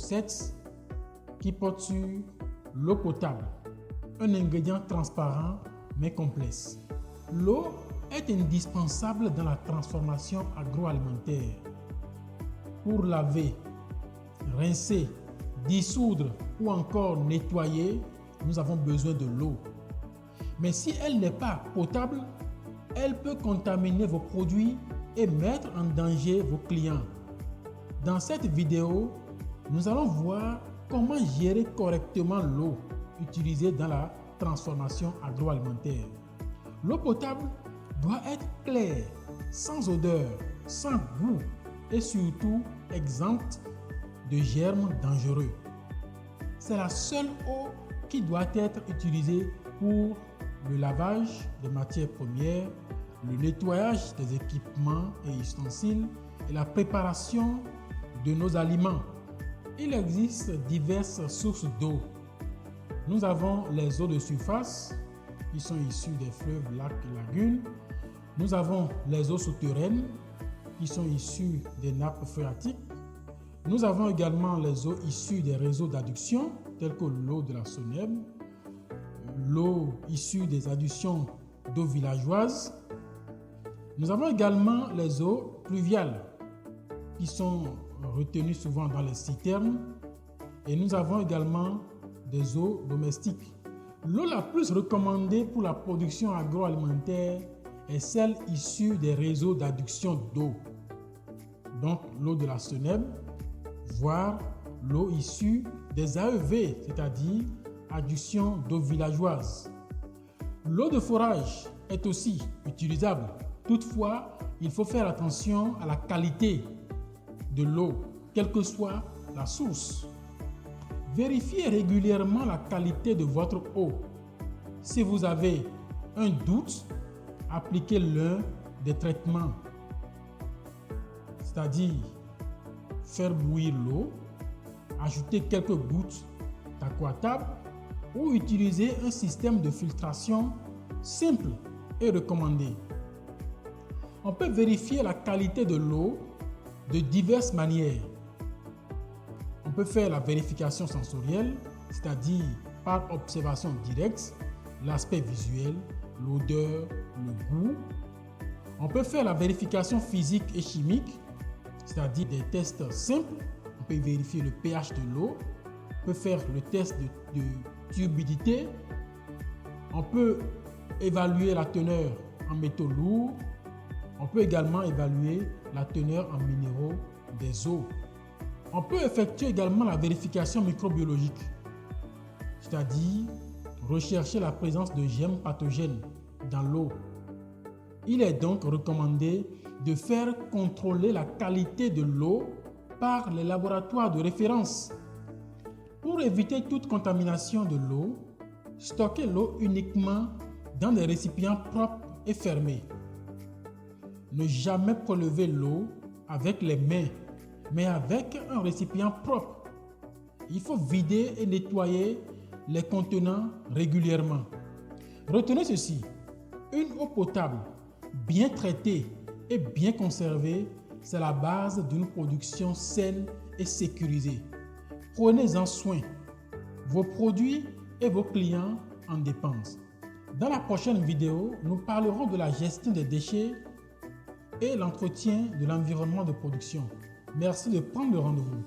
7 qui porte sur l'eau potable, un ingrédient transparent mais complexe. L'eau est indispensable dans la transformation agroalimentaire. Pour laver, rincer, dissoudre ou encore nettoyer, nous avons besoin de l'eau. Mais si elle n'est pas potable, elle peut contaminer vos produits et mettre en danger vos clients. Dans cette vidéo, nous allons voir comment gérer correctement l'eau utilisée dans la transformation agroalimentaire. L'eau potable doit être claire, sans odeur, sans goût et surtout exempte de germes dangereux. C'est la seule eau qui doit être utilisée pour le lavage des matières premières, le nettoyage des équipements et ustensiles et la préparation de nos aliments. Il existe diverses sources d'eau. Nous avons les eaux de surface qui sont issues des fleuves, lacs et lagunes. Nous avons les eaux souterraines qui sont issues des nappes phréatiques. Nous avons également les eaux issues des réseaux d'adduction tels que l'eau de la Sonèbe, l'eau issue des adductions d'eau villageoise. Nous avons également les eaux pluviales qui sont retenues souvent dans les citernes et nous avons également des eaux domestiques. L'eau la plus recommandée pour la production agroalimentaire est celle issue des réseaux d'adduction d'eau, donc l'eau de la Sonèbe, voire l'eau issue des AEV, c'est-à-dire adduction d'eau villageoise. L'eau de forage est aussi utilisable. Toutefois, il faut faire attention à la qualité de l'eau, quelle que soit la source. Vérifiez régulièrement la qualité de votre eau. Si vous avez un doute, appliquez l'un des traitements, c'est-à-dire faire bouillir l'eau, ajouter quelques gouttes d'aquatable ou utiliser un système de filtration simple et recommandé. On peut vérifier la qualité de l'eau de diverses manières. On peut faire la vérification sensorielle, c'est-à-dire par observation directe, l'aspect visuel, l'odeur, le goût. On peut faire la vérification physique et chimique, c'est-à-dire des tests simples. On peut vérifier le pH de l'eau. On peut faire le test de turbidité. On peut évaluer la teneur en métaux lourds. On peut également évaluer la teneur en minéraux des eaux. On peut effectuer également la vérification microbiologique, c'est-à-dire rechercher la présence de germes pathogènes dans l'eau. Il est donc recommandé de faire contrôler la qualité de l'eau par les laboratoires de référence. Pour éviter toute contamination de l'eau, stockez l'eau uniquement dans des récipients propres et fermés. Ne jamais prélever l'eau avec les mains, mais avec un récipient propre. Il faut vider et nettoyer les contenants régulièrement. Retenez ceci, une eau potable, bien traitée et bien conservée, c'est la base d'une production saine et sécurisée. Prenez-en soin. Vos produits et vos clients en dépendent. Dans la prochaine vidéo, nous parlerons de la gestion des déchets et l'entretien de l'environnement de production. Merci de prendre le rendez-vous.